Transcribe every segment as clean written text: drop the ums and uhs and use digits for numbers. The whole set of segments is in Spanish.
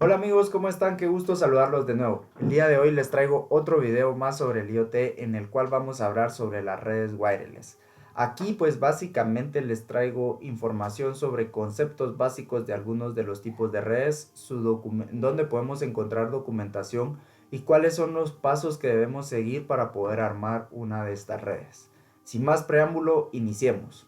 Hola amigos, ¿cómo están? Qué gusto saludarlos de nuevo. El día de hoy les traigo otro video más sobre el IoT en el cual vamos a hablar sobre las redes wireless. Aquí pues básicamente les traigo información sobre conceptos básicos de algunos de los tipos de redes, donde podemos encontrar documentación y cuáles son los pasos que debemos seguir para poder armar una de estas redes. Sin más preámbulo, iniciemos.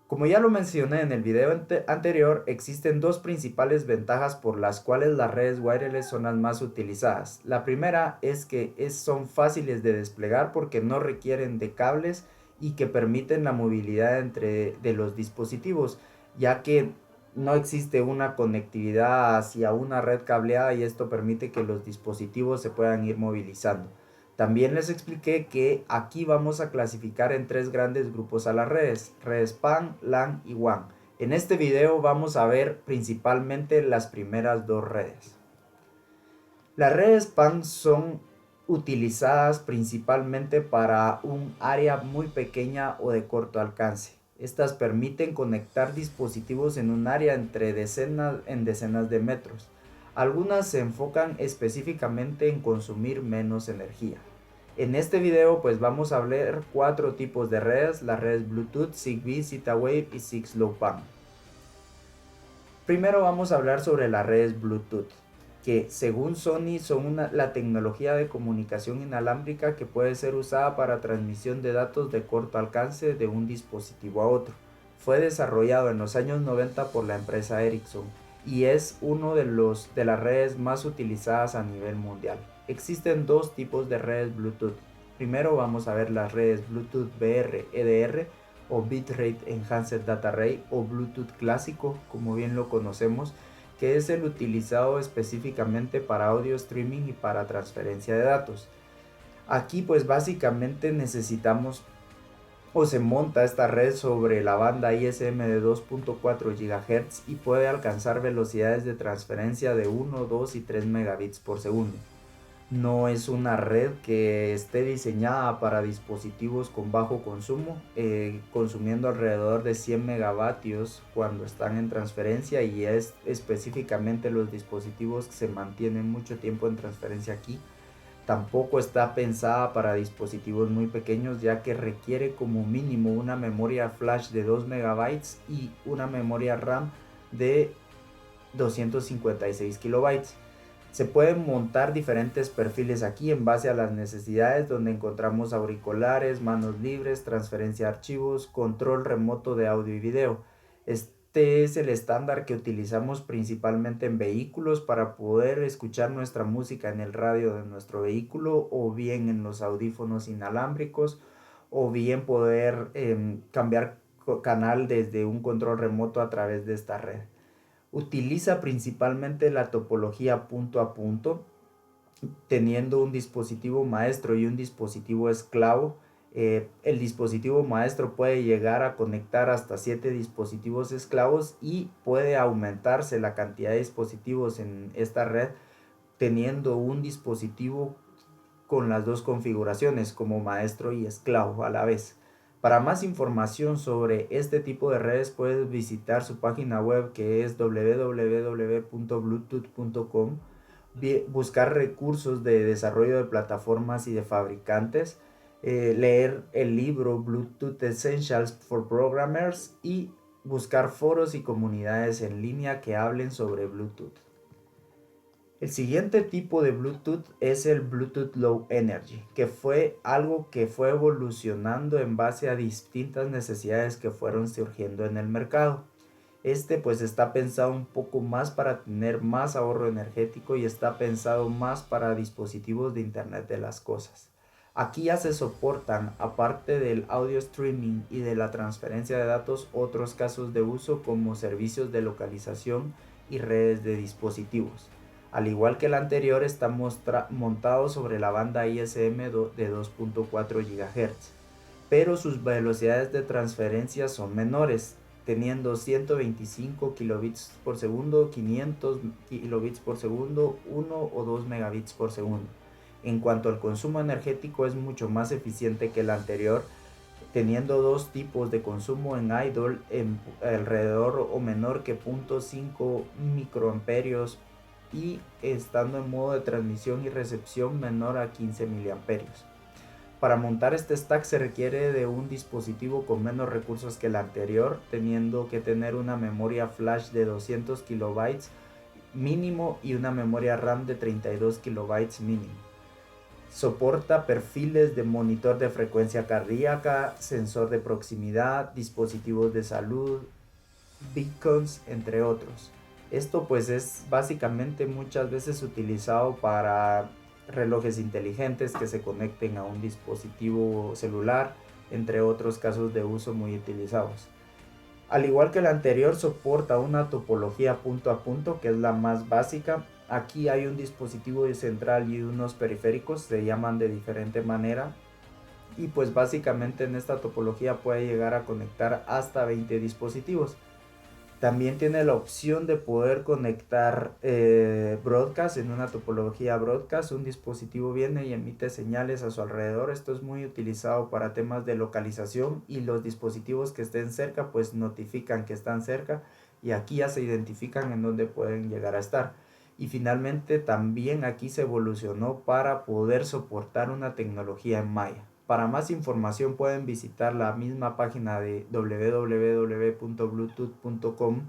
Como ya lo mencioné en el video anterior, existen dos principales ventajas por las cuales las redes wireless son las más utilizadas. La primera es que son fáciles de desplegar porque no requieren de cables y que permiten la movilidad de los dispositivos, ya que no existe una conectividad hacia una red cableada y esto permite que los dispositivos se puedan ir movilizando. También les expliqué que aquí vamos a clasificar en tres grandes grupos a las redes PAN, LAN y WAN. En este video vamos a ver principalmente las primeras dos redes. Las redes PAN son utilizadas principalmente para un área muy pequeña o de corto alcance. Estas permiten conectar dispositivos en un área entre decenas de metros. Algunas se enfocan específicamente en consumir menos energía. En este video pues vamos a ver cuatro tipos de redes, las redes Bluetooth, Zigbee, Z-Wave y 6LoWPAN. Primero vamos a hablar sobre las redes Bluetooth, que según Sony son la tecnología de comunicación inalámbrica que puede ser usada para transmisión de datos de corto alcance de un dispositivo a otro. Fue desarrollado en los años 90 por la empresa Ericsson y es uno de las redes más utilizadas a nivel mundial. Existen dos tipos de redes Bluetooth. Primero vamos a ver las redes Bluetooth BR EDR o Bitrate Enhanced Data Array o Bluetooth clásico, como bien lo conocemos, que es el utilizado específicamente para audio streaming y para transferencia de datos. Aquí pues básicamente necesitamos o se monta esta red sobre la banda ISM de 2.4 GHz y puede alcanzar velocidades de transferencia de 1, 2 y 3 megabits por segundo. No es una red que esté diseñada para dispositivos con bajo consumo, consumiendo alrededor de 100 megavatios cuando están en transferencia, y es específicamente los dispositivos que se mantienen mucho tiempo en transferencia aquí. Tampoco está pensada para dispositivos muy pequeños, ya que requiere como mínimo una memoria flash de 2 megabytes y una memoria RAM de 256 kilobytes. Se pueden montar diferentes perfiles aquí en base a las necesidades, donde encontramos auriculares, manos libres, transferencia de archivos, control remoto de audio y video. Este es el estándar que utilizamos principalmente en vehículos para poder escuchar nuestra música en el radio de nuestro vehículo, o bien en los audífonos inalámbricos, o bien poder cambiar canal desde un control remoto a través de esta red. Utiliza principalmente la topología punto a punto, teniendo un dispositivo maestro y un dispositivo esclavo. El dispositivo maestro puede llegar a conectar hasta 7 dispositivos esclavos y puede aumentarse la cantidad de dispositivos en esta red teniendo un dispositivo con las dos configuraciones como maestro y esclavo a la vez. Para más información sobre este tipo de redes puedes visitar su página web, que es www.bluetooth.com, buscar recursos de desarrollo de plataformas y de fabricantes, leer el libro Bluetooth Essentials for Programmers y buscar foros y comunidades en línea que hablen sobre Bluetooth. El siguiente tipo de Bluetooth es el Bluetooth Low Energy, que fue algo que fue evolucionando en base a distintas necesidades que fueron surgiendo en el mercado. Este pues está pensado un poco más para tener más ahorro energético y está pensado más para dispositivos de Internet de las cosas. Aquí ya se soportan, aparte del audio streaming y de la transferencia de datos, otros casos de uso como servicios de localización y redes de dispositivos. Al igual que el anterior, está montado sobre la banda ISM de 2.4 GHz, pero sus velocidades de transferencia son menores, teniendo 125 kilobits por segundo, 500 kilobits por segundo, 1 o 2 megabits por segundo. En cuanto al consumo energético, es mucho más eficiente que el anterior, teniendo dos tipos de consumo en idle en alrededor o menor que 0.5 microamperios y estando en modo de transmisión y recepción menor a 15 miliamperios. Para montar este stack se requiere de un dispositivo con menos recursos que el anterior, teniendo que tener una memoria flash de 200 kilobytes mínimo y una memoria RAM de 32 kilobytes mínimo. Soporta perfiles de monitor de frecuencia cardíaca, sensor de proximidad, dispositivos de salud, beacons, entre otros. Esto pues es básicamente muchas veces utilizado para relojes inteligentes que se conecten a un dispositivo celular, entre otros casos de uso muy utilizados. Al igual que el anterior, soporta una topología punto a punto, que es la más básica. Aquí hay un dispositivo central y unos periféricos, se llaman de diferente manera. Y pues básicamente en esta topología puede llegar a conectar hasta 20 dispositivos. También tiene la opción de poder conectar broadcast en una topología broadcast. Un dispositivo viene y emite señales a su alrededor. Esto es muy utilizado para temas de localización y los dispositivos que estén cerca pues notifican que están cerca y aquí ya se identifican en dónde pueden llegar a estar. Y finalmente también aquí se evolucionó para poder soportar una tecnología en malla. Para más información pueden visitar la misma página de www.bluetooth.com,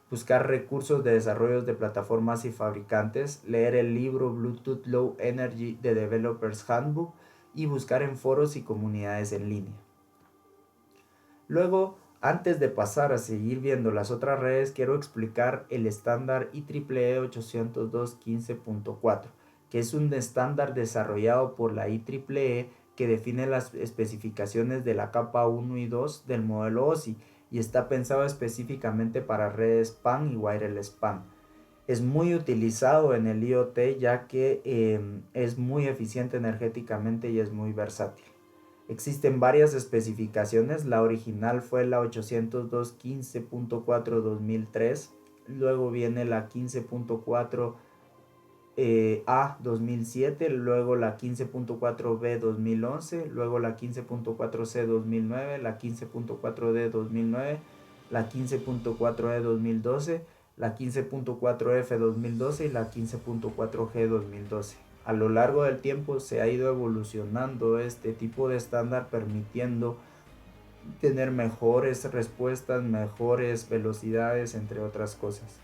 buscar recursos de desarrollos de plataformas y fabricantes, leer el libro Bluetooth Low Energy de Developers Handbook y buscar en foros y comunidades en línea. Luego, antes de pasar a seguir viendo las otras redes, quiero explicar el estándar IEEE 802.15.4, que es un estándar desarrollado por la IEEE que define las especificaciones de la capa 1 y 2 del modelo OSI y está pensado específicamente para redes PAN y Wireless PAN. Es muy utilizado en el IoT ya que es muy eficiente energéticamente y es muy versátil. Existen varias especificaciones, la original fue la 802.15.4/2003, luego viene la 15.4 A 2007, luego la 15.4B 2011, luego la 15.4C 2009, la 15.4D 2009, la 15.4E 2012, la 15.4F 2012 y la 15.4G 2012. A lo largo del tiempo se ha ido evolucionando este tipo de estándar permitiendo tener mejores respuestas, mejores velocidades, entre otras cosas.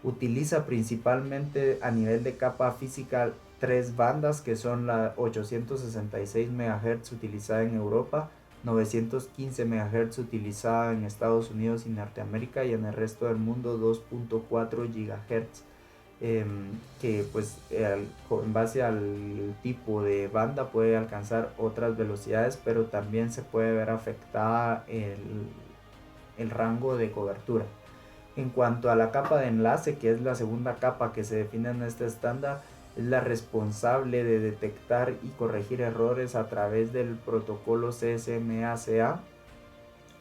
Utiliza principalmente a nivel de capa física tres bandas que son la 866 MHz utilizada en Europa, 915 MHz utilizada en Estados Unidos y Norteamérica y en el resto del mundo 2.4 GHz. Que pues en base al tipo de banda puede alcanzar otras velocidades, pero también se puede ver afectada el rango de cobertura. En cuanto a la capa de enlace, que es la segunda capa que se define en este estándar, es la responsable de detectar y corregir errores a través del protocolo CSMA-CA.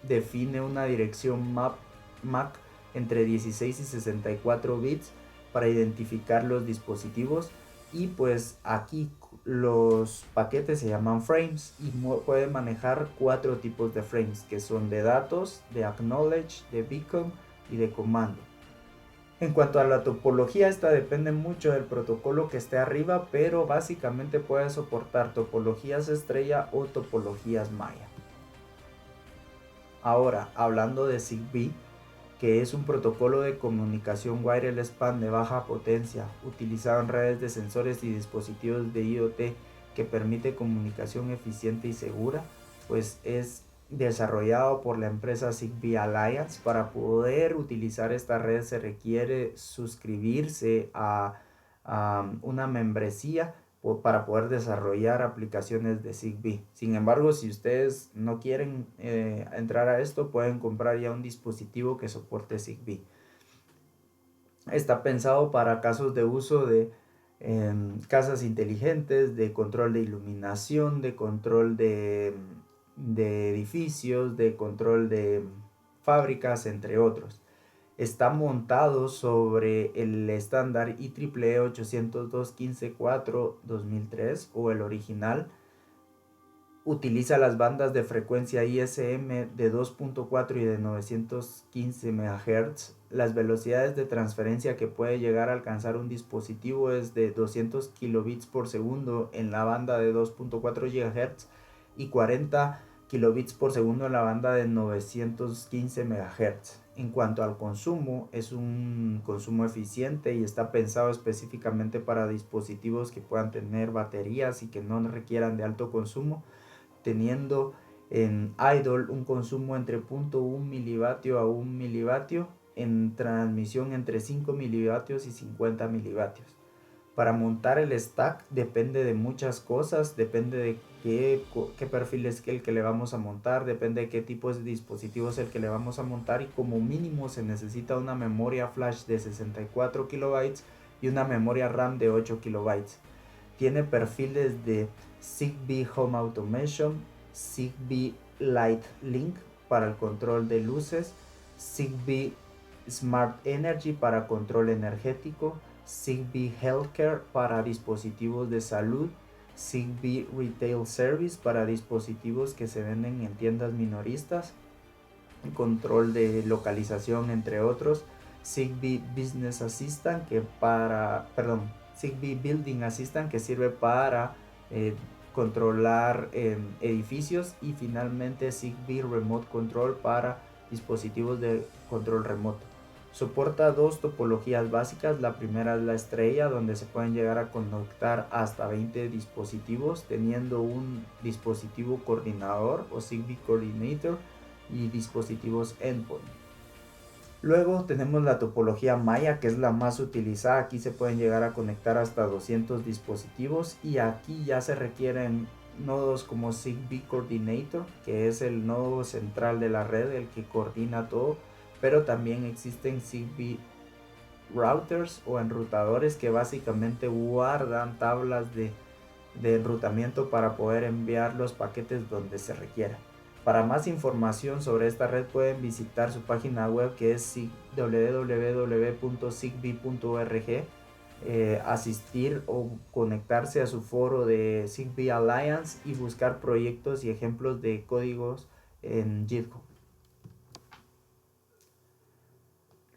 Define una dirección MAC entre 16 y 64 bits para identificar los dispositivos y pues aquí los paquetes se llaman frames y pueden manejar 4 tipos de frames que son de datos, de acknowledge, de beacon y de comando. En cuanto a la topología, esta depende mucho del protocolo que esté arriba, pero básicamente puede soportar topologías estrella o topologías malla. Ahora, hablando de Zigbee, que es un protocolo de comunicación wireless PAN de baja potencia, utilizado en redes de sensores y dispositivos de IoT que permite comunicación eficiente y segura, pues es desarrollado por la empresa Zigbee Alliance. Para poder utilizar esta red se requiere suscribirse a una membresía para poder desarrollar aplicaciones de Zigbee. Sin embargo, si ustedes no quieren entrar a esto, pueden comprar ya un dispositivo que soporte Zigbee. Está pensado para casos de uso de casas inteligentes, de control de iluminación, de control de edificios, de control de fábricas, entre otros. Está montado sobre el estándar IEEE 802.15.4/2003 o el original, Utiliza las bandas de frecuencia ISM de 2.4 y de 915 MHz. Las velocidades de transferencia que puede llegar a alcanzar un dispositivo es de 200 kilobits por segundo en la banda de 2.4 GHz y 40 kilobits por segundo en la banda de 915 MHz. En cuanto al consumo, es un consumo eficiente y está pensado específicamente para dispositivos que puedan tener baterías y que no requieran de alto consumo, teniendo en idle un consumo entre 0.1 milivatio a 1 milivatio, en transmisión entre 5 milivatios y 50 milivatios. Para montar el stack depende de muchas cosas, depende de qué perfil es el que le vamos a montar, depende de qué tipo de dispositivo es el que le vamos a montar, y como mínimo se necesita una memoria flash de 64 kilobytes y una memoria RAM de 8 kilobytes. Tiene perfiles de Zigbee Home Automation, Zigbee Light Link para el control de luces, Zigbee Smart Energy para control energético, Zigbee Healthcare para dispositivos de salud, Zigbee Retail Service para dispositivos que se venden en tiendas minoristas, control de localización, entre otros, Zigbee Business Assistant Zigbee Building Assistant, que sirve para controlar edificios, y finalmente Zigbee Remote Control para dispositivos de control remoto. Soporta dos topologías básicas. La primera es la estrella, donde se pueden llegar a conectar hasta 20 dispositivos, teniendo un dispositivo coordinador o Zigbee Coordinator y dispositivos endpoint. Luego tenemos la topología Maya, que es la más utilizada. Aquí se pueden llegar a conectar hasta 200 dispositivos, y aquí ya se requieren nodos como Zigbee Coordinator, que es el nodo central de la red, el que coordina todo, pero también existen Zigbee routers o enrutadores que básicamente guardan tablas de enrutamiento para poder enviar los paquetes donde se requiera. Para más información sobre esta red pueden visitar su página web, que es www.zigbee.org, asistir o conectarse a su foro de Zigbee Alliance y buscar proyectos y ejemplos de códigos en GitHub.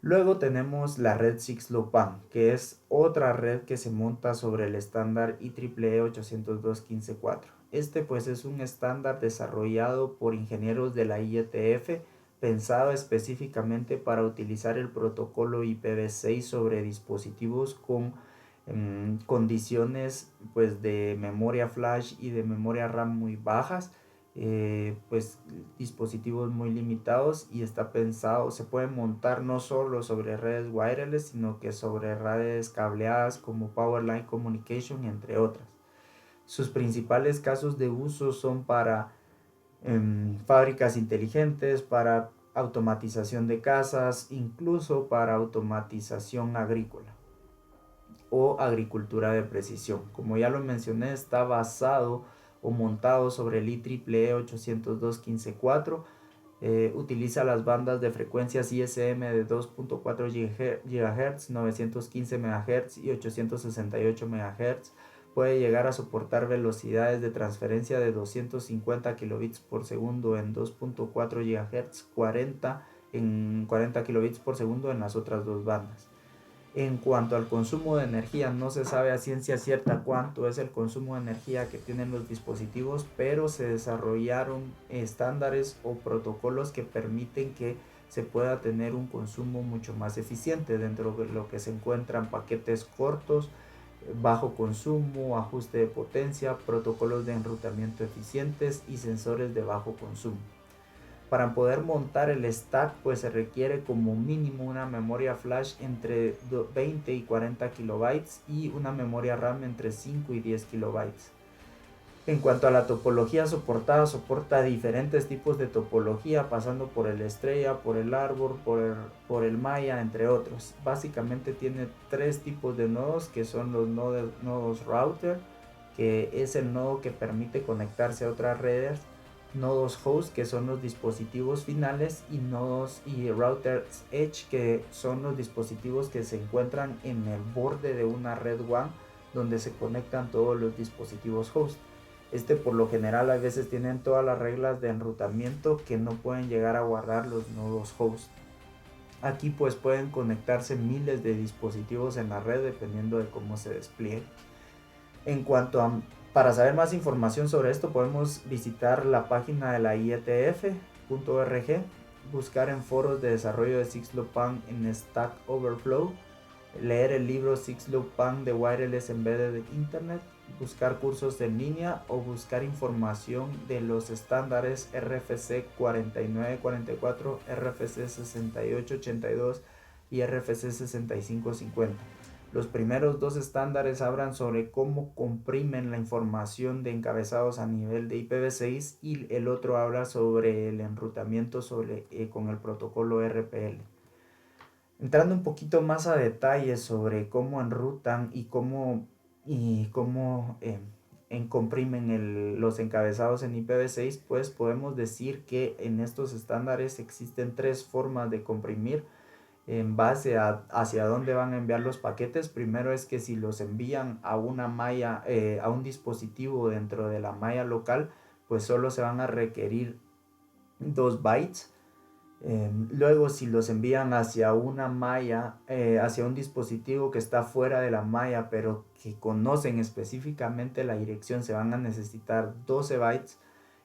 Luego tenemos la red 6LoWPAN, que es otra red que se monta sobre el estándar IEEE 802.15.4. Este pues es un estándar desarrollado por ingenieros de la IETF, pensado específicamente para utilizar el protocolo IPv6 sobre dispositivos con condiciones pues de memoria flash y de memoria RAM muy bajas, pues dispositivos muy limitados, y está pensado, se puede montar no solo sobre redes wireless, sino que sobre redes cableadas como Powerline Communication, entre otras. Sus principales casos de uso son para fábricas inteligentes, para automatización de casas, incluso para automatización agrícola o agricultura de precisión. Como ya lo mencioné, está basado o montado sobre el IEEE 802.15.4. Utiliza las bandas de frecuencias ISM de 2.4 GHz, 915 MHz y 868 MHz. Puede llegar a soportar velocidades de transferencia de 250 kilobits por segundo en 2.4 GHz, 40 kilobits por segundo en las otras dos bandas. En cuanto al consumo de energía, no se sabe a ciencia cierta cuánto es el consumo de energía que tienen los dispositivos, pero se desarrollaron estándares o protocolos que permiten que se pueda tener un consumo mucho más eficiente, dentro de lo que se encuentran paquetes cortos, bajo consumo, ajuste de potencia, protocolos de enrutamiento eficientes y sensores de bajo consumo. Para poder montar el stack pues se requiere como mínimo una memoria flash entre 20 y 40 kilobytes y una memoria RAM entre 5 y 10 kilobytes. En cuanto a la topología soportada, soporta diferentes tipos de topología, pasando por el estrella, por el árbol, por el maya, entre otros. Básicamente tiene tres tipos de nodos, que son los nodos router, que es el nodo que permite conectarse a otras redes, nodos host, que son los dispositivos finales, y nodos y routers edge, que son los dispositivos que se encuentran en el borde de una red WAN donde se conectan todos los dispositivos host. Por lo general a veces tienen todas las reglas de enrutamiento que no pueden llegar a guardar los nodos host. Aquí pues pueden conectarse miles de dispositivos en la red dependiendo de cómo se despliegue. Para saber más información sobre esto podemos visitar la página de la IETF.org, buscar en foros de desarrollo de Sixlopan en Stack Overflow, leer el libro Sixlopan de Wireless Embedded Internet, buscar cursos en línea o buscar información de los estándares RFC 4944, RFC 6882 y RFC 6550. Los primeros dos estándares hablan sobre cómo comprimen la información de encabezados a nivel de IPv6 y el otro habla sobre el enrutamiento con el protocolo RPL. Entrando un poquito más a detalle sobre cómo enrutan y cómo comprimen los encabezados en IPv6, pues podemos decir que en estos estándares existen tres formas de comprimir en base a hacia dónde van a enviar los paquetes. Primero es que si los envían a una malla, a un dispositivo dentro de la malla local, pues solo se van a requerir 2 bytes. Luego si los envían hacia una malla, hacia un dispositivo que está fuera de la malla pero que conocen específicamente la dirección, se van a necesitar 12 bytes.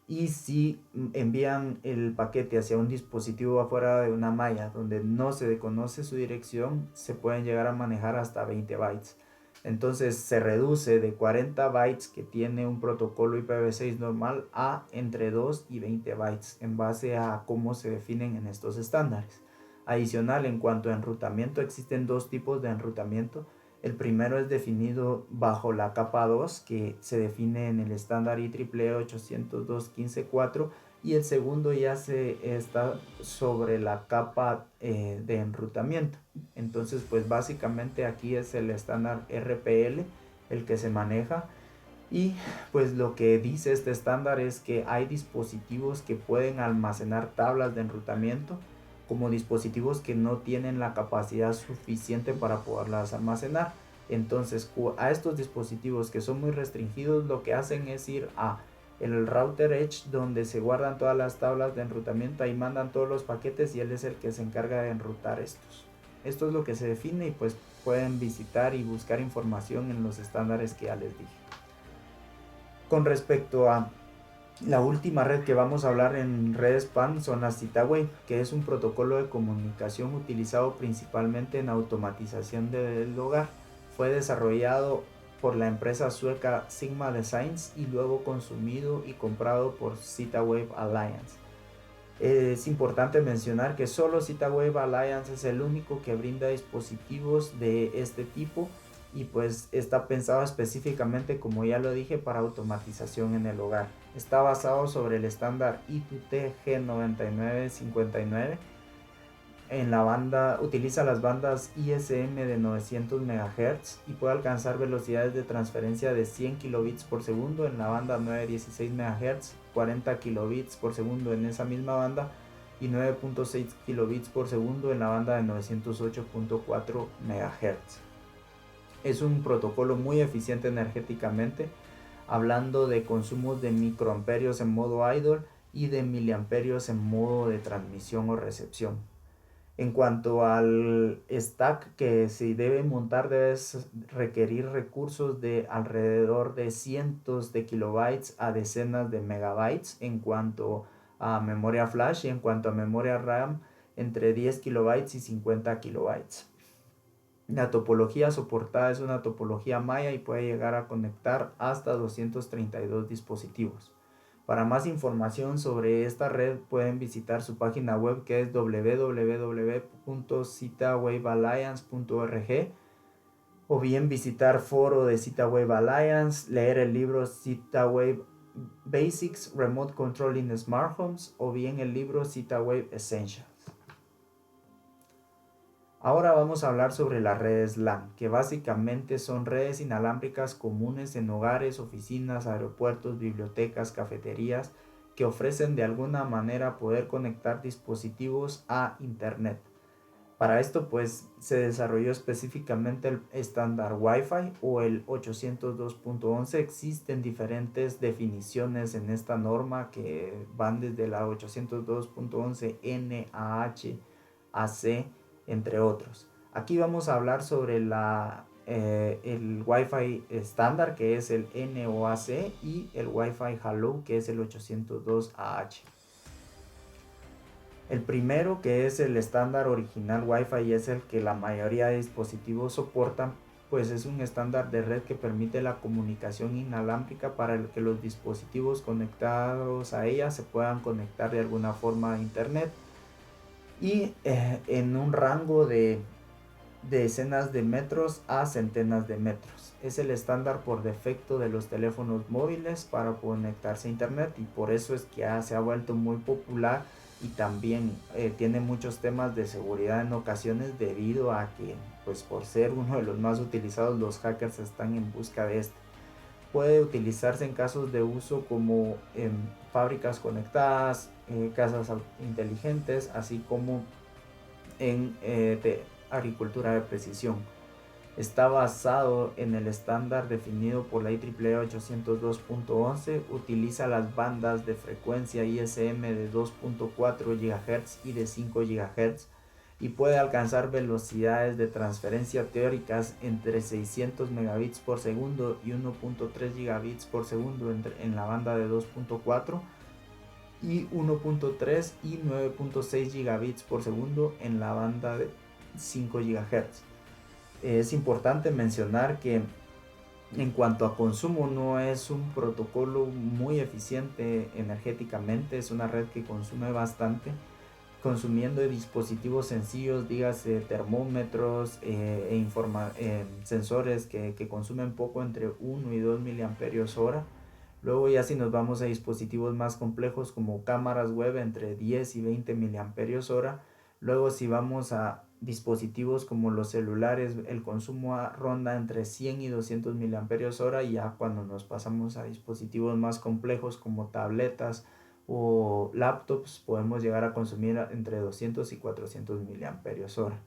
Y si envían el paquete hacia un dispositivo afuera de una malla donde no se conoce su dirección, se pueden llegar a manejar hasta 20 bytes. Entonces se reduce de 40 bytes que tiene un protocolo IPv6 normal a entre 2 y 20 bytes en base a cómo se definen en estos estándares. Adicional, en cuanto a enrutamiento, existen dos tipos de enrutamiento. El primero es definido bajo la capa 2, que se define en el estándar IEEE 802.15.4, y el segundo ya está sobre la capa de enrutamiento. Entonces pues básicamente aquí es el estándar RPL el que se maneja, y pues lo que dice este estándar es que hay dispositivos que pueden almacenar tablas de enrutamiento como dispositivos que no tienen la capacidad suficiente para poderlas almacenar. Entonces a estos dispositivos que son muy restringidos, lo que hacen es ir a el router edge donde se guardan todas las tablas de enrutamiento, ahí mandan todos los paquetes y él es el que se encarga de enrutar estos. Esto es lo que se define, y pues pueden visitar y buscar información en los estándares que ya les dije. Con respecto a la última red que vamos a hablar en redes PAN son las Z-Wave, que es un protocolo de comunicación utilizado principalmente en automatización del hogar. Fue desarrollado por la empresa sueca Sigma Designs y luego consumido y comprado por Z-Wave Alliance. Es importante mencionar que solo Z-Wave Alliance es el único que brinda dispositivos de este tipo, y pues está pensado específicamente, como ya lo dije, para automatización en el hogar. Está basado sobre el estándar I2T G9959. Utiliza las bandas ISM de 900 MHz y puede alcanzar velocidades de transferencia de 100 kilobits por segundo en la banda 916 MHz, 40 kilobits por segundo en esa misma banda y 9.6 kilobits por segundo en la banda de 908.4 MHz. Es un protocolo muy eficiente energéticamente, hablando de consumos de microamperios en modo idle y de miliamperios en modo de transmisión o recepción. En cuanto al stack que se debe montar, debe requerir recursos de alrededor de cientos de kilobytes a decenas de megabytes en cuanto a memoria flash, y en cuanto a memoria RAM entre 10 kilobytes y 50 kilobytes. La topología soportada es una topología Maya y puede llegar a conectar hasta 232 dispositivos. Para más información sobre esta red pueden visitar su página web, que es www.zwavealliance.org, o bien visitar foro de Z-Wave Alliance, leer el libro Z-Wave Basics Remote Control in Smart Homes, o bien el libro Z-Wave Essentials. Ahora vamos a hablar sobre las redes LAN, que básicamente son redes inalámbricas comunes en hogares, oficinas, aeropuertos, bibliotecas, cafeterías, que ofrecen de alguna manera poder conectar dispositivos a Internet. Para esto pues se desarrolló específicamente el estándar Wi-Fi o el 802.11. Existen diferentes definiciones en esta norma que van desde la 802.11 N a H a C, entre otros. Aquí vamos a hablar sobre el Wi-Fi estándar, que es el NOAC, y el Wi-Fi Hello, que es el 802AH. El primero, que es el estándar original Wi-Fi, es el que la mayoría de dispositivos soportan, pues es un estándar de red que permite la comunicación inalámbrica para que los dispositivos conectados a ella se puedan conectar de alguna forma a internet y en un rango de decenas de metros a centenas de metros. Es el estándar por defecto de los teléfonos móviles para conectarse a internet, y por eso es que se ha vuelto muy popular, y también tiene muchos temas de seguridad en ocasiones, debido a que pues por ser uno de los más utilizados, los hackers están en busca de este. Puede utilizarse en casos de uso como en fábricas conectadas, casas inteligentes, así como en agricultura de precisión. Está basado en el estándar definido por la IEEE 802.11. Utiliza las bandas de frecuencia ISM de 2.4 GHz y de 5 GHz, y puede alcanzar velocidades de transferencia teóricas entre 600 megabits por segundo y 1.3 gigabits por segundo en la banda de 2.4, y 1.3 y 9.6 gigabits por segundo en la banda de 5 GHz. Es importante mencionar que en cuanto a consumo no es un protocolo muy eficiente energéticamente, es una red que consume bastante, consumiendo dispositivos sencillos, dígase termómetros sensores que consumen poco, entre 1 y 2 miliamperios hora. Luego ya si nos vamos a dispositivos más complejos como cámaras web, entre 10 y 20 miliamperios hora. Luego si vamos a dispositivos como los celulares, el consumo ronda entre 100 y 200 miliamperios hora, y ya cuando nos pasamos a dispositivos más complejos como tabletas o laptops, podemos llegar a consumir entre 200 y 400 miliamperios hora.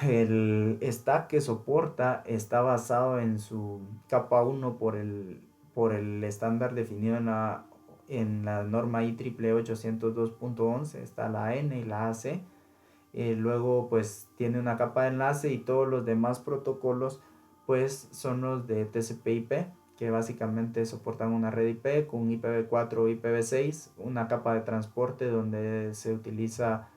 El stack que soporta está basado en su capa 1 por el estándar definido en la norma IEEE 802.11. Está la N y la AC. Luego pues tiene una capa de enlace, y todos los demás protocolos pues son los de TCP/IP, que básicamente soportan una red IP con IPv4 o IPv6, una capa de transporte donde se utiliza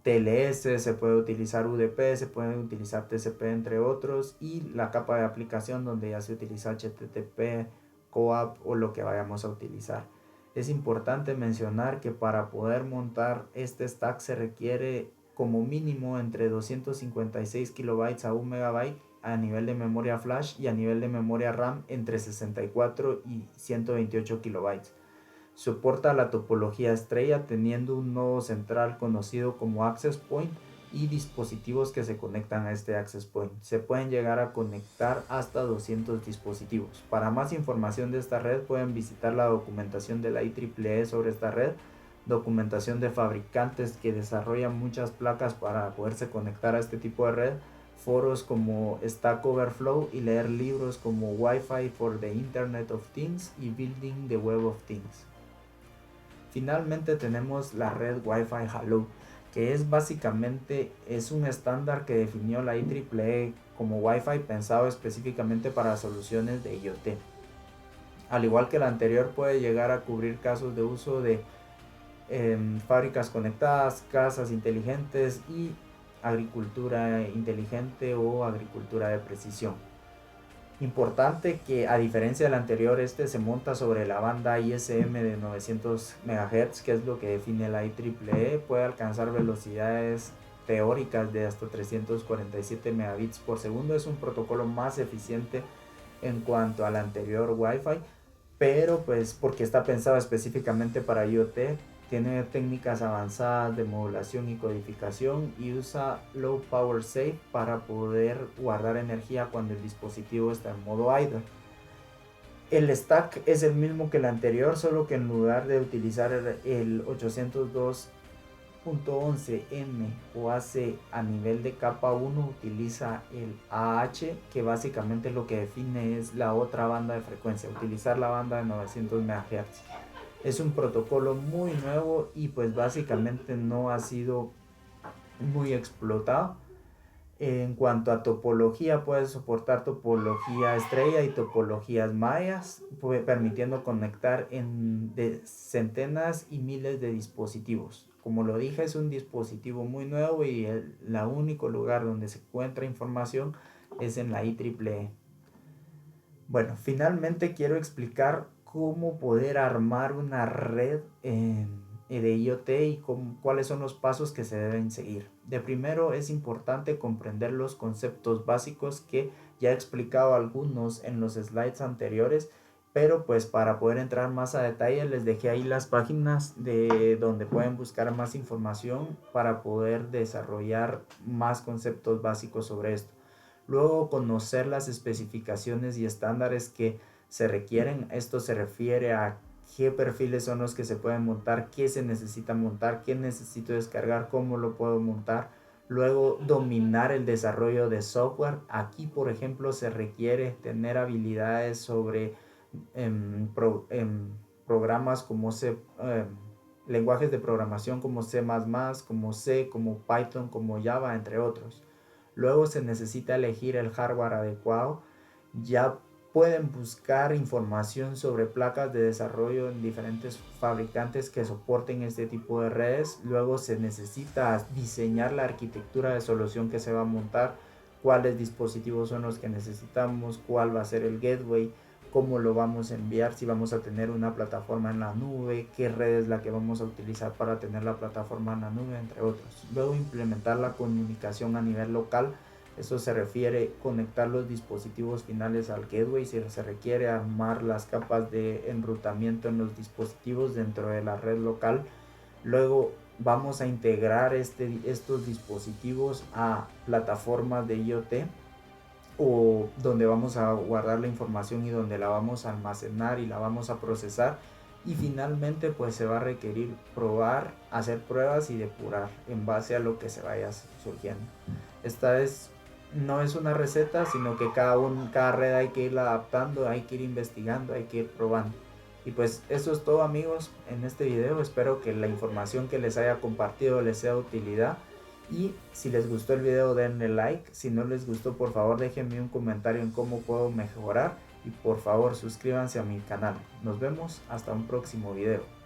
TLS, se puede utilizar UDP, se puede utilizar TCP, entre otros, y la capa de aplicación donde ya se utiliza HTTP, CoAP o lo que vayamos a utilizar. Es importante mencionar que para poder montar este stack se requiere como mínimo entre 256 kilobytes a 1 megabyte a nivel de memoria flash, y a nivel de memoria RAM entre 64 y 128 kilobytes. Soporta la topología estrella, teniendo un nodo central conocido como access point y dispositivos que se conectan a este access point. Se pueden llegar a conectar hasta 200 dispositivos. Para más información de esta red pueden visitar la documentación de la IEEE sobre esta red, documentación de fabricantes que desarrollan muchas placas para poderse conectar a este tipo de red, foros como Stack Overflow, y leer libros como Wi-Fi for the Internet of Things y Building the Web of Things. Finalmente tenemos la red Wi-Fi Hello, que es básicamente un estándar que definió la IEEE como Wi-Fi, pensado específicamente para soluciones de IoT. Al igual que el anterior, puede llegar a cubrir casos de uso de fábricas conectadas, casas inteligentes y agricultura inteligente o agricultura de precisión. Importante que, a diferencia del anterior, este se monta sobre la banda ISM de 900 MHz, que es lo que define la IEEE. Puede alcanzar velocidades teóricas de hasta 347 megabits por segundo. Es un protocolo más eficiente en cuanto al anterior Wi-Fi, pero pues porque está pensado específicamente para IoT. Tiene técnicas avanzadas de modulación y codificación, y usa Low Power Save para poder guardar energía cuando el dispositivo está en modo idle. El stack es el mismo que el anterior, solo que en lugar de utilizar el 802 8.11n o AC a nivel de capa 1 utiliza el AH, que básicamente lo que define es la otra banda de frecuencia, utilizar la banda de 900 MHz. Es un protocolo muy nuevo y pues básicamente no ha sido muy explotado. En cuanto a topología, puede soportar topología estrella y topologías mayas, permitiendo conectar de centenas y miles de dispositivos. Como lo dije, es un dispositivo muy nuevo y el único lugar donde se encuentra información es en la IEEE. Bueno, finalmente quiero explicar cómo poder armar una red de IoT y cuáles son los pasos que se deben seguir. De primero es importante comprender los conceptos básicos que ya he explicado algunos en los slides anteriores, pero pues para poder entrar más a detalle les dejé ahí las páginas de donde pueden buscar más información para poder desarrollar más conceptos básicos sobre esto. Luego, conocer las especificaciones y estándares que se requieren. Esto se refiere a qué perfiles son los que se pueden montar, qué se necesita montar, qué necesito descargar, cómo lo puedo montar. Luego, dominar el desarrollo de software. Aquí, por ejemplo, se requiere tener habilidades sobre programas como lenguajes de programación como C++, como C, como Python, como Java, entre otros. Luego se necesita elegir el hardware adecuado. Ya pueden buscar información sobre placas de desarrollo en diferentes fabricantes que soporten este tipo de redes. Luego se necesita diseñar la arquitectura de solución que se va a montar, cuáles dispositivos son los que necesitamos, cuál va a ser el gateway, cómo lo vamos a enviar, si vamos a tener una plataforma en la nube, qué red es la que vamos a utilizar para tener la plataforma en la nube, entre otros. Luego implementar la comunicación a nivel local. Eso se refiere a conectar los dispositivos finales al gateway. Se requiere armar las capas de enrutamiento en los dispositivos dentro de la red local. Luego vamos a integrar estos dispositivos a plataformas de IoT o donde vamos a guardar la información y donde la vamos a almacenar y la vamos a procesar. Y finalmente pues se va a requerir probar, hacer pruebas y depurar en base a lo que se vaya surgiendo. Esta vez no es una receta, sino que cada red hay que irla adaptando, hay que ir investigando, hay que ir probando. Y pues eso es todo, amigos, en este video. Espero que la información que les haya compartido les sea de utilidad. Y si les gustó el video denle like, si no les gustó por favor déjenme un comentario en cómo puedo mejorar y por favor suscríbanse a mi canal. Nos vemos hasta un próximo video.